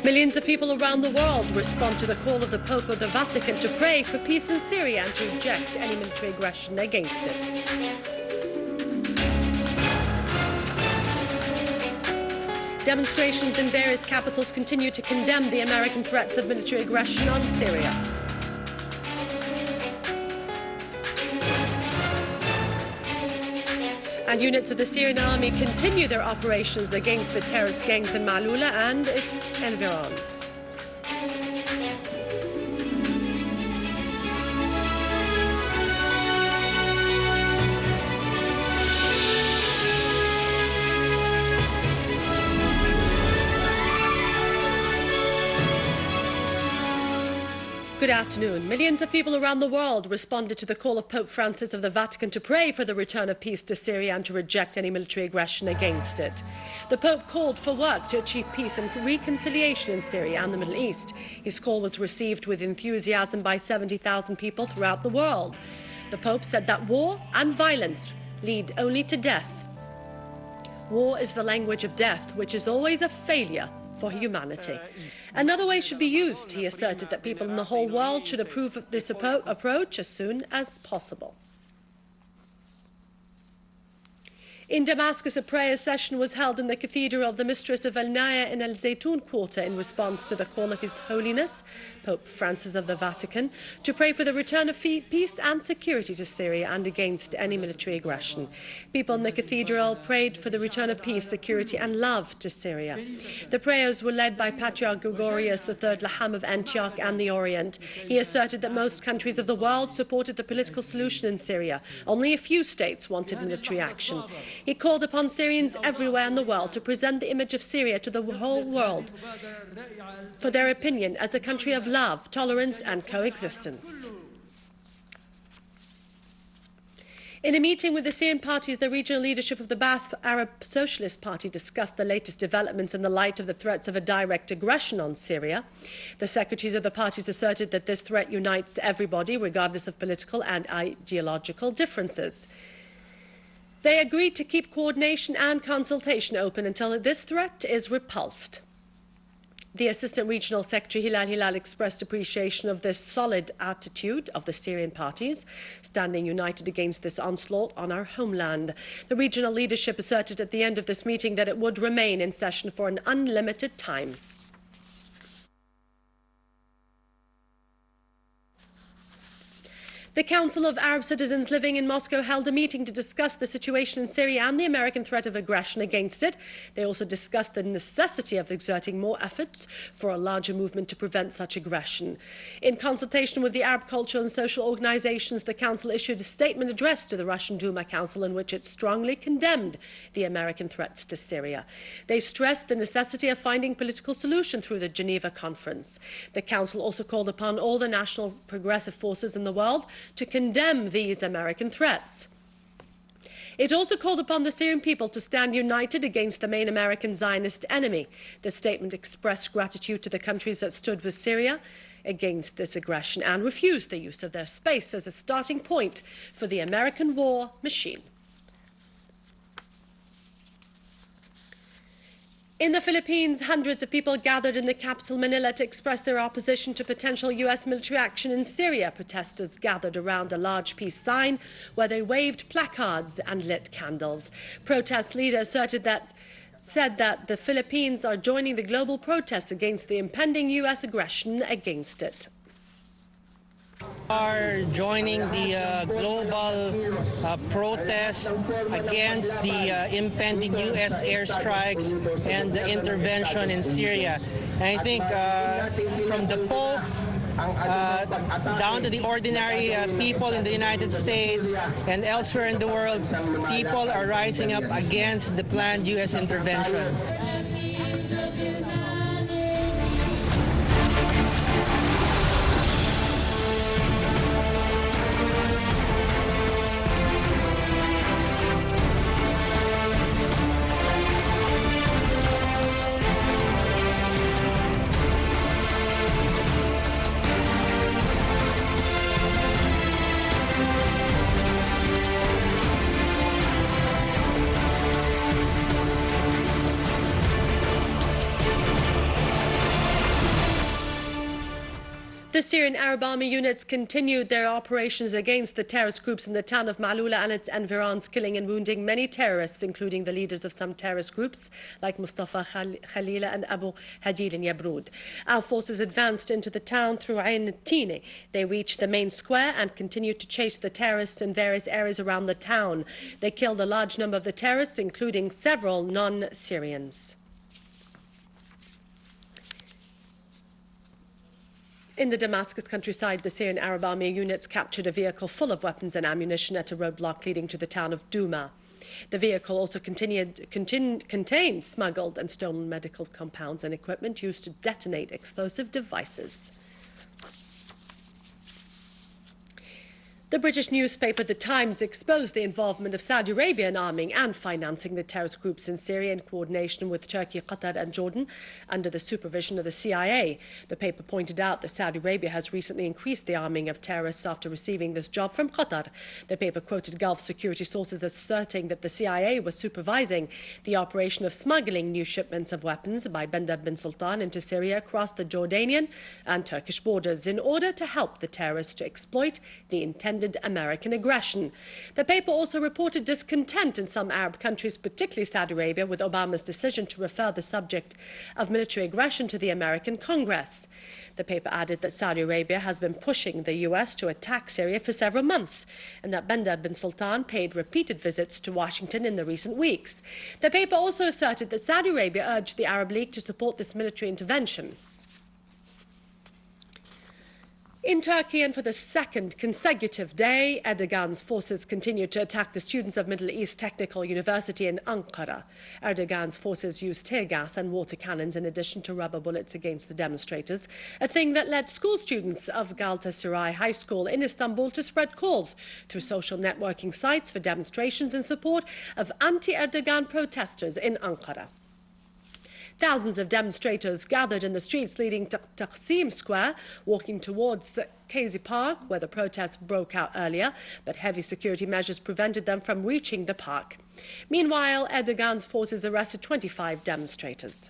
Millions of people around the world respond to the call of the Pope of the Vatican to pray for peace in Syria and to reject any military aggression against it. Demonstrations in various capitals continue to condemn the American threats of military aggression on Syria. And units of the Syrian army continue their operations against the terrorist gangs in Malula and its environs. Good afternoon. Millions of people around the world responded to the call of Pope Francis of the Vatican to pray for the return of peace to Syria and to reject any military aggression against it. The Pope called for work to achieve peace and reconciliation in Syria and the Middle East. His call was received with enthusiasm by 70,000 people throughout the world. The Pope said that war and violence lead only to death. War is the language of death, which is always a failure for humanity. Another way should be used. He asserted that people in the whole world should approve of this approach as soon as possible. In Damascus, a prayer session was held in the Cathedral of the Mistress of El-Naya in El Zaytun Quarter in response to the call of His Holiness, Pope Francis of the Vatican, to pray for the return of peace and security to Syria and against any military aggression. People in the cathedral prayed for the return of peace, security and love to Syria. The prayers were led by Patriarch Gregorius III Laham of Antioch and the Orient. He asserted that most countries of the world supported the political solution in Syria. Only a few states wanted military action. He called upon Syrians everywhere in the world to present the image of Syria to the whole world for their opinion as a country of love, tolerance and coexistence. In a meeting with the Syrian parties, the regional leadership of the Ba'ath Arab Socialist Party discussed the latest developments in the light of the threats of a direct aggression on Syria. The secretaries of the parties asserted that this threat unites everybody, regardless of political and ideological differences. They agreed to keep coordination and consultation open until this threat is repulsed. The Assistant Regional Secretary Hilal expressed appreciation of this solid attitude of the Syrian parties, standing united against this onslaught on our homeland. The regional leadership asserted at the end of this meeting that it would remain in session for an unlimited time. The Council of Arab Citizens living in Moscow held a meeting to discuss the situation in Syria and the American threat of aggression against it. They also discussed the necessity of exerting more efforts for a larger movement to prevent such aggression. In consultation with the Arab cultural and social organizations, the Council issued a statement addressed to the Russian Duma Council in which it strongly condemned the American threats to Syria. They stressed the necessity of finding political solution through the Geneva Conference. The Council also called upon all the national progressive forces in the world to condemn these American threats. It also called upon the Syrian people to stand united against the main American Zionist enemy. The statement expressed gratitude to the countries that stood with Syria against this aggression and refused the use of their space as a starting point for the American war machine. In the Philippines, hundreds of people gathered in the capital Manila to express their opposition to potential U.S. military action in Syria. Protesters gathered around a large peace sign where they waved placards and lit candles. Protest leaders said that the Philippines are joining the global protests against the impending U.S. aggression against it. Are joining the global protest against the impending U.S. airstrikes and the intervention in Syria. And I think from the Pope down to the ordinary people in the United States and elsewhere in the world, people are rising up against the planned U.S. intervention. The Syrian Arab Army units continued their operations against the terrorist groups in the town of Ma'loula and its environs, killing and wounding many terrorists, including the leaders of some terrorist groups like Mustafa Khalila and Abu Hadil in Yabrud. Our forces advanced into the town through Ain Tine. They reached the main square and continued to chase the terrorists in various areas around the town. They killed a large number of the terrorists, including several non-Syrians. In the Damascus countryside, the Syrian Arab Army units captured a vehicle full of weapons and ammunition at a roadblock leading to the town of Douma. The vehicle also contained smuggled and stolen medical compounds and equipment used to detonate explosive devices. The British newspaper The Times exposed the involvement of Saudi Arabia in arming and financing the terrorist groups in Syria in coordination with Turkey, Qatar and Jordan under the supervision of the CIA. The paper pointed out that Saudi Arabia has recently increased the arming of terrorists after receiving this job from Qatar. The paper quoted Gulf security sources asserting that the CIA was supervising the operation of smuggling new shipments of weapons by Bandar bin Sultan into Syria across the Jordanian and Turkish borders in order to help the terrorists to exploit the intended American aggression. The paper also reported discontent in some Arab countries, particularly Saudi Arabia, with Obama's decision to refer the subject of military aggression to the American Congress. The paper added that Saudi Arabia has been pushing the U.S. to attack Syria for several months, and that Bandar bin Sultan paid repeated visits to Washington in the recent weeks. The paper also asserted that Saudi Arabia urged the Arab League to support this military intervention. In Turkey, and for the second consecutive day, Erdogan's forces continued to attack the students of Middle East Technical University in Ankara. Erdogan's forces used tear gas and water cannons in addition to rubber bullets against the demonstrators, a thing that led school students of Galatasaray High School in Istanbul to spread calls through social networking sites for demonstrations in support of anti-Erdogan protesters in Ankara. Thousands of demonstrators gathered in the streets leading to Taksim Square, walking towards Kazi Park, where the protests broke out earlier, but heavy security measures prevented them from reaching the park. Meanwhile, Erdogan's forces arrested 25 demonstrators.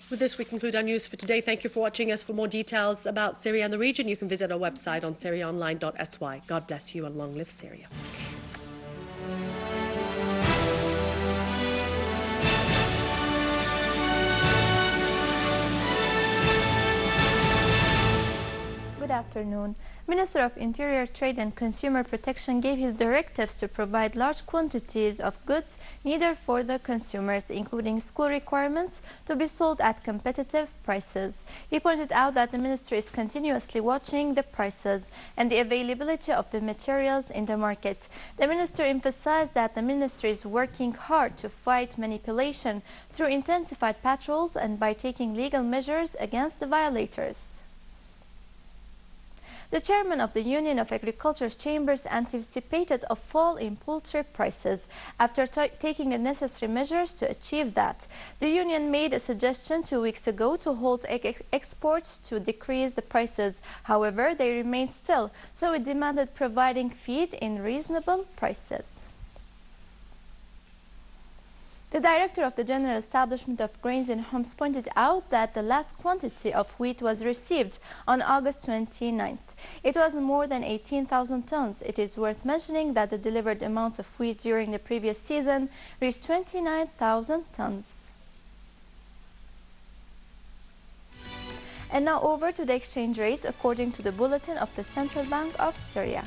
With this, we conclude our news for today. Thank you for watching us. For more details about Syria and the region, you can visit our website on syriaonline.sy. God bless you and long live Syria. Good afternoon. Minister of Interior, Trade and Consumer Protection gave his directives to provide large quantities of goods needed for the consumers, including school requirements, to be sold at competitive prices. He pointed out that the ministry is continuously watching the prices and the availability of the materials in the market. The minister emphasized that the ministry is working hard to fight manipulation through intensified patrols and by taking legal measures against the violators. The chairman of the Union of Agriculture's Chambers anticipated a fall in poultry prices after taking the necessary measures to achieve that. The union made a suggestion 2 weeks ago to halt exports to decrease the prices. However, they remain still, so it demanded providing feed in reasonable prices. The director of the General Establishment of Grains in Homs pointed out that the last quantity of wheat was received on August 29th. It was more than 18,000 tons. It is worth mentioning that the delivered amounts of wheat during the previous season reached 29,000 tons. And now over to the exchange rates according to the bulletin of the Central Bank of Syria.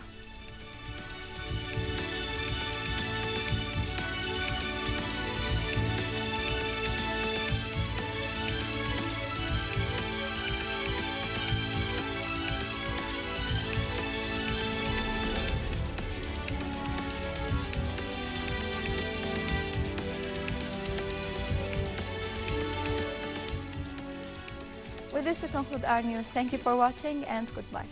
With this, we conclude our news. Thank you for watching and goodbye.